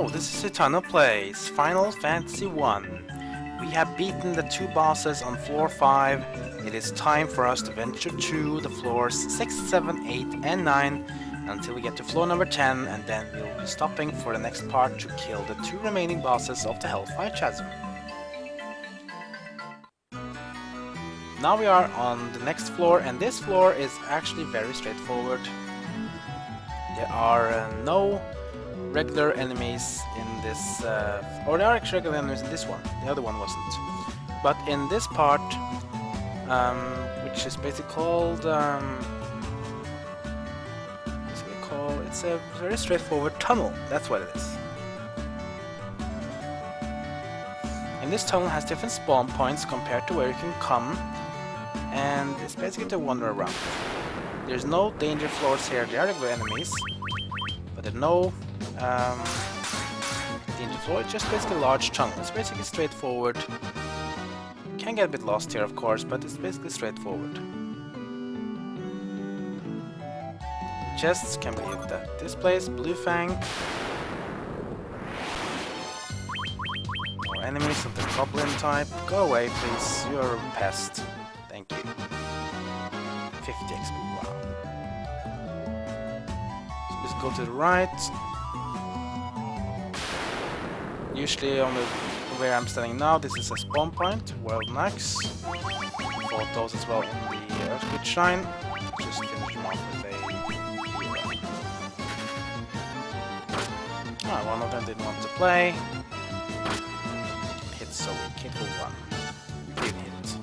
Hello, this is Eternal Plays Final Fantasy 1. We have beaten the 2 bosses on floor 5. It is time for us to venture to the floors 6, 7, 8 and 9 until we get to floor number 10, and then we'll be stopping for the next part to kill the 2 remaining bosses of the Hellfire Chasm. Now we are on the next floor, and this floor is actually very straightforward. There are no regular enemies in this, or there are actually regular enemies in this one. The other one wasn't. But in this part, which is basically called, it's a very straightforward tunnel. That's what it is. And this tunnel has different spawn points compared to where you can come, and it's basically to wander around. There's no danger floors here. There are regular enemies, but there are no danger floor. It's just basically a large tunnel. It's basically straightforward. Can get a bit lost here, of course, but it's basically straightforward. Chests can be hit at this place. Blue Fang. More enemies of the goblin type. Go away, please. You're a pest. Thank you. 50 XP. Wow. So let's go to the right. Usually on where I'm standing now, this is a spawn point, World Max. Fought those as well in the Earthquake Shrine. Just finish them off with a hero. Ah, one of them didn't want to play. Hit so weak, hit will run. Didn't hit.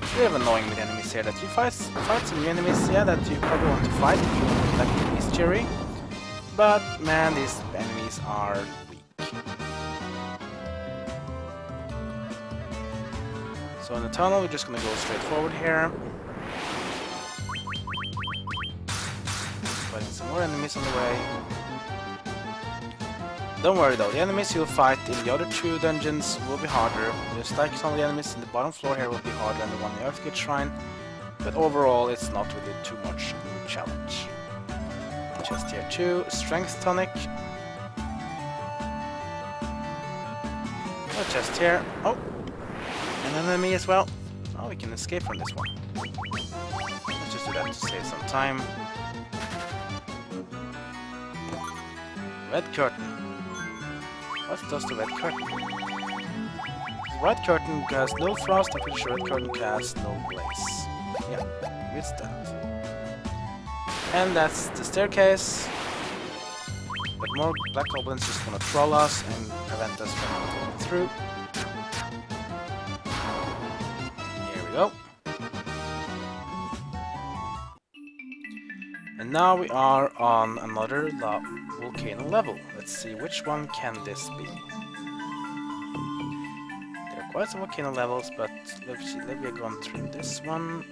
It's really annoying with enemies here that you fight some new enemies, yeah, that you probably want to fight if you want to like enemies cherry. But man, these enemies are weak. So in the tunnel, we're just gonna go straight forward here. Fighting some more enemies on the way. Don't worry though, the enemies you'll fight in the other 2 dungeons will be harder. Just like some of the enemies in the bottom floor here will be harder than the one in the Earthquake Shrine. But overall, it's not really too much of a challenge. Chest here too, Strength Tonic. No chest here. Oh! And an enemy as well. Oh, we can escape from this one. Let's just do that to save some time. Red Curtain. What does the Red Curtain? The Red Curtain casts no frost, I'm pretty sure Red Curtain casts no blaze. Yeah, it's that. And that's the staircase. But more black goblins just want to troll us and prevent us from going through. Here we go. And now we are on another volcano level. Let's see, which one can this be? There are quite some volcano levels, but let's see, maybe I've gone through this one.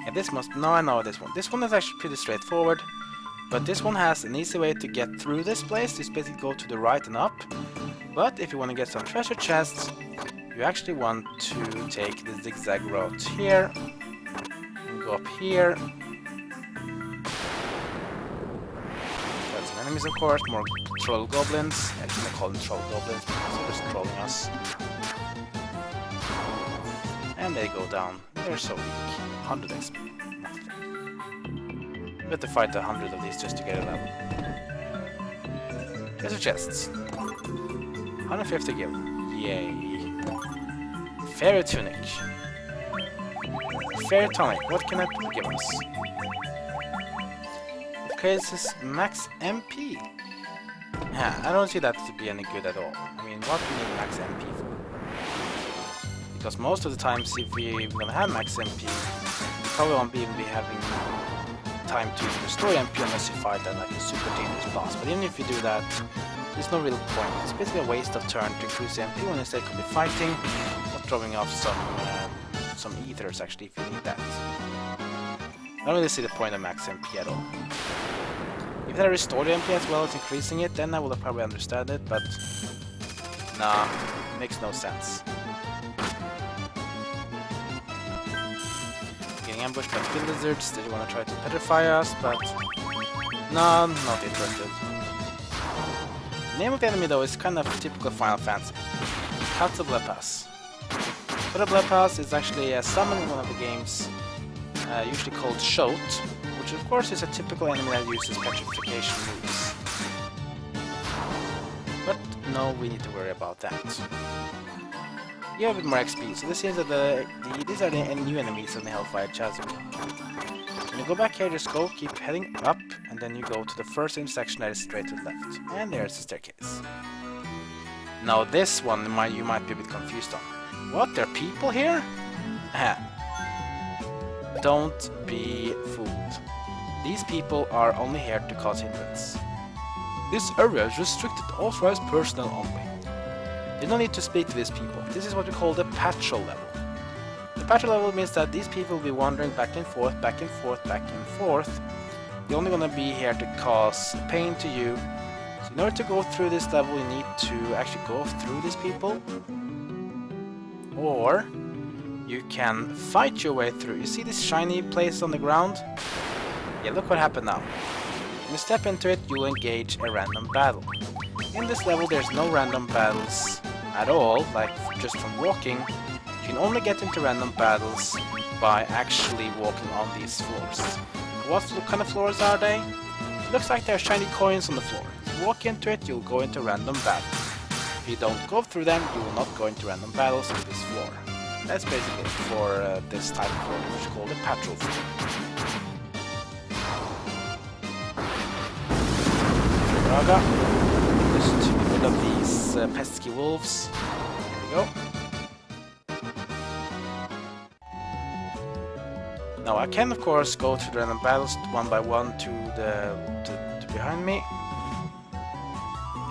Yeah, this must... No, I know this one. This one is actually pretty straightforward, but this one has an easy way to get through this place. Just basically go to the right and up. But if you want to get some treasure chests, you actually want to take the zigzag route here. And go up here. Got some enemies, of course. More troll goblins. Actually, I call them troll goblins because they're just trolling us. And they go down. They're so weak. 100 XP. Nothing. We have to fight 100 of these just to get a level. Treasure chests. 150 gil. Yay. Fairy Tunic. Fairy Tonic. What can that give us? It increases max MP. Yeah, I don't see that to be any good at all. I mean, what do you need max MP for? Because most of the times, if we're gonna have max MP, we probably won't even be having time to restore MP unless you fight at like a super dangerous boss. But even if you do that, there's no real point. It's basically a waste of turn to increase MP when instead could be fighting or throwing off some ethers actually if you need that. I don't really see the point of max MP at all. If I restore the MP as well as increasing it, then I will probably understand it, but nah, makes no sense. ambushed by the lizards. Did you want to try to petrify us? But no, not interested. The name of the enemy though is kind of typical Final Fantasy. Katablepas. Katablepas is actually a summon in one of the games, usually called Shoat, which of course is a typical enemy that uses petrification moves. But no, we need to worry about that. You have a bit more XP, so this seems that these are the new enemies in the Hellfire Chasm. When you go back here, just go, keep heading up, and then you go to the first intersection that is straight to the left. And there's the staircase. Now this one you might be a bit confused on. What? There are people here? Don't be fooled. These people are only here to cause hindrance. This area is restricted to authorized personnel only. You don't need to speak to these people. This is what we call the patrol level. The patrol level means that these people will be wandering back and forth, back and forth, back and forth. They're only gonna be here to cause pain to you. So in order to go through this level, you need to actually go through these people. Or you can fight your way through. You see this shiny place on the ground? Yeah, look what happened now. When you step into it, you'll engage a random battle. In this level, there's no random battles at all, like just from walking. You can only get into random battles by actually walking on these floors. What kind of floors are they? It looks like there are shiny coins on the floor. If you walk into it, you'll go into random battles. If you don't go through them, you will not go into random battles with this floor. That's basically it for this type of floor, which is called a patrol floor. Raga. Just to get rid of these pesky wolves. There we go. Now I can of course go through the random battles one by one to behind me.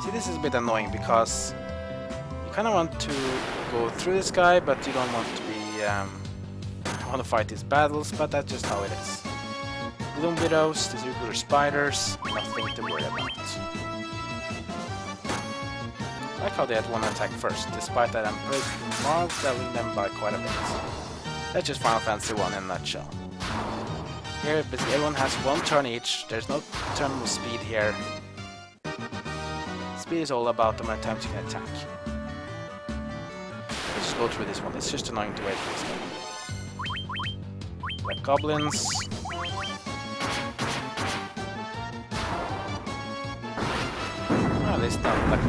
See, this is a bit annoying because you kind of want to go through this guy, but you don't want to be want to fight these battles. But that's just how it is. Gloom widows, these regular spiders, nothing to worry about. I like how they had one attack first, despite that I'm leveling them by quite a bit. That's just Final Fantasy 1 in a nutshell. Here, basically everyone has one turn each, there's no terminal speed here. Speed is all about the amount of times you can attack. Let's just go through this one, it's just annoying to wait for this one. Like goblins. At least now like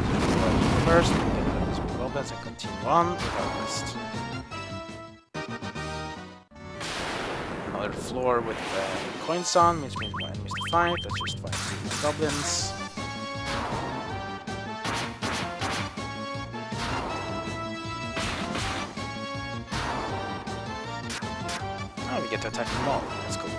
first, we get rid of these goblins and continue on with our list. Another floor with coins on, which means more enemies to fight. Let's just fight these goblins. Oh, we get to attack them all. That's cool.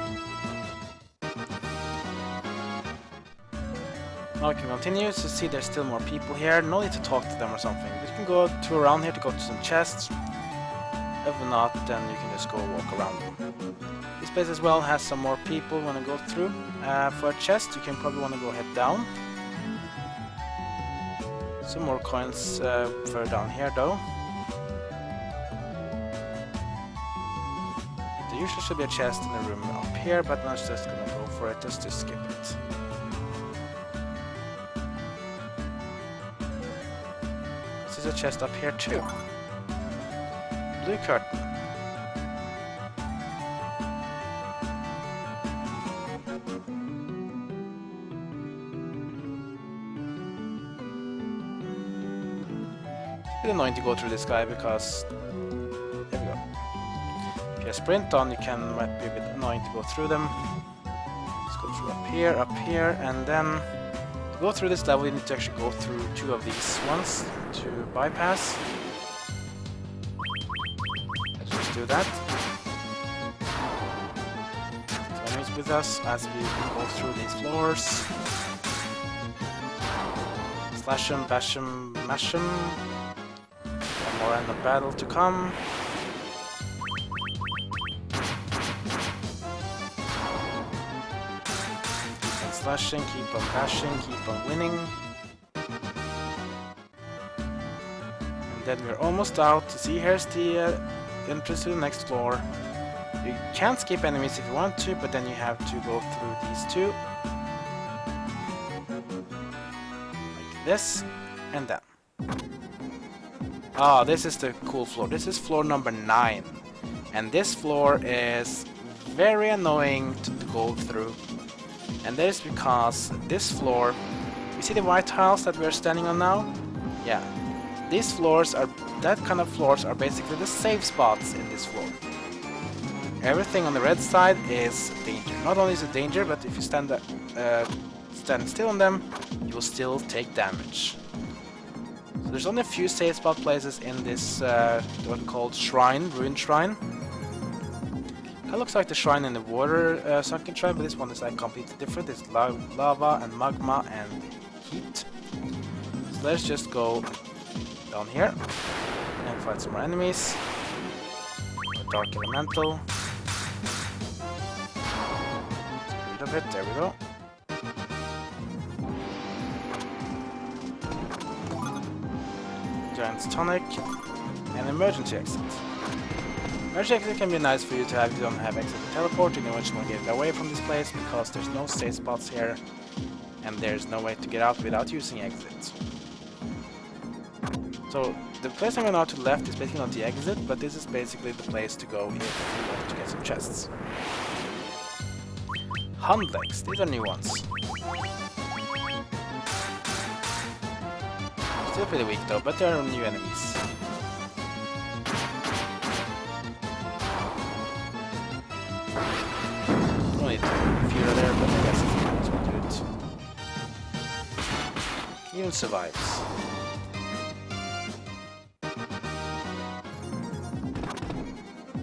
Now we can continue to see there's still more people here. No need to talk to them or something. You can go to around here to go to some chests. If not, then you can just go walk around them. This place as well has some more people want to go through. For a chest, you can probably want to go head down. Some more coins further down here though. There usually should be a chest in the room up here, but I'm just gonna go for it just to skip it. There's a chest up here too. Blue curtain. It's a bit annoying to go through this guy because there we go. If you have sprint on, might be a bit annoying to go through them. Let's go through up here, and then to go through this level, you need to actually go through two of these ones to bypass. Let's just do that. So enemies with us as we go through these floors. Slash them, bash them, mash them. One more end of battle to come. Keep on slashing, keep on bashing, keep on winning. And then we're almost out. See, here's the entrance to the next floor. You can skip enemies if you want to, but then you have to go through these two. Like this, and that. Ah, this is the cool floor. This is floor number 9. And this floor is very annoying to go through. And that is because this floor... You see the white tiles that we're standing on now? Yeah. These floors are... That kind of floors are basically the safe spots in this floor. Everything on the red side is danger. Not only is it danger, but if you stand still on them, you will still take damage. So there's only a few safe spot places in this what called shrine, ruined shrine. That looks like the shrine in the water sunken shrine, but this one is like completely different. It's lava and magma and heat. So let's just go down here and fight some more enemies. A dark elemental. Get rid of it, there we go. Giant's tonic and emergency exit. Emergency exit can be nice for you to have if you don't have exit to teleport. You know when you want to get away from this place because there's no safe spots here and there's no way to get out without using exits. So the place I'm going out to the left is basically not the exit, but this is basically the place to go if you want to get some chests. Hunt legs, these are new ones. Still pretty weak though, but there are new enemies. Only a few are there, but I guess it's might as well do it. Even survives.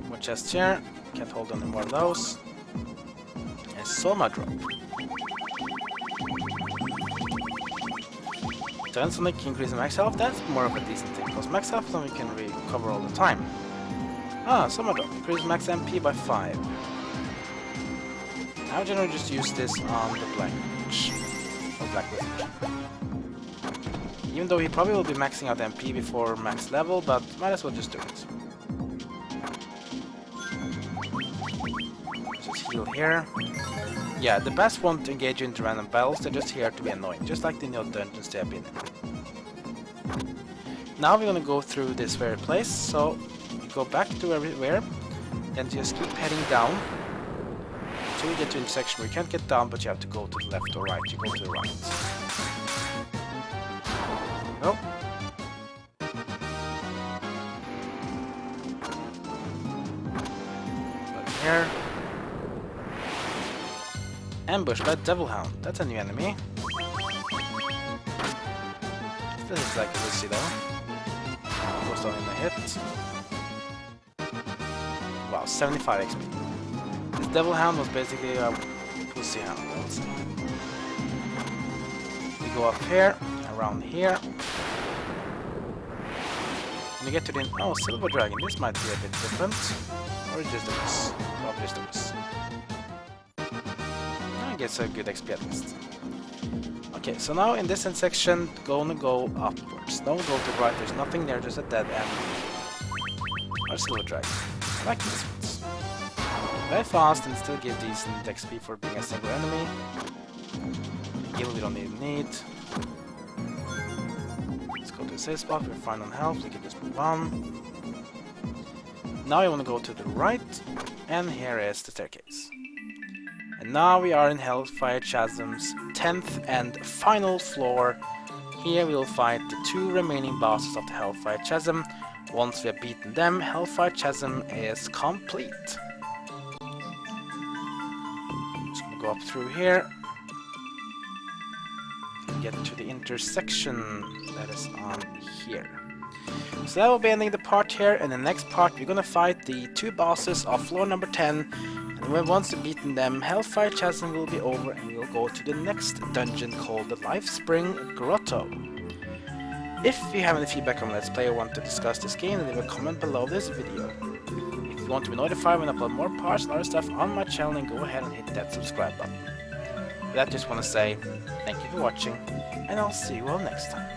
More chests here, can't hold on to more of those. And Soma drop. Sonic increase max health, that's more of a decent thing, because max health is something we can recover all the time. Ah, Summer Drop, increase max MP by 5. I would generally just use this on the Black Witch, or Black Wizard. Even though he probably will be maxing out MP before max level, but might as well just do it. Just heal here. Yeah, the best won't engage you into random battles, they're just here to be annoying, just like the new dungeons they have been in. Now we're gonna go through this very place, so you go back to everywhere, then just keep heading down until you get to an intersection where you can't get down, but you have to go to the left or right. You go to the right. Nope. But here. Ambushed by Devil Hound. That's a new enemy. This is like a Lucy though. Goes down in a hit. Wow, 75 XP. This Devil Hound was basically a pussy hound, I would say. We go up here, around here. When you get to the... Oh, Silver Dragon. This might be a bit different. Or just a miss. Probably just a miss. Gets a good XP at least. Okay, so now in this end section, gonna go upwards. Don't go to the right, there's nothing there, just a dead end. Or Silver Dragon. I like these ones. Very fast and still give decent XP for being a single enemy. Heal we don't even need. Let's go to the safe spot, we're fine on health, we can just move on. Now you want to go to the right, and here is the staircase. And now we are in Hellfire Chasm's 10th and final floor. Here we will fight the 2 remaining bosses of the Hellfire Chasm. Once we have beaten them, Hellfire Chasm is complete. Just gonna go up through here. And get to the intersection that is on here. So that will be ending the part here. In the next part we're gonna fight the 2 bosses of floor number 10. And once we've beaten them, Hellfire Chasm will be over and we'll go to the next dungeon called the Lifespring Grotto. If you have any feedback on Let's Play or want to discuss this game, then leave a comment below this video. If you want to be notified when I upload more parts and other stuff on my channel, then go ahead and hit that subscribe button. With that, I just want to say thank you for watching, and I'll see you all next time.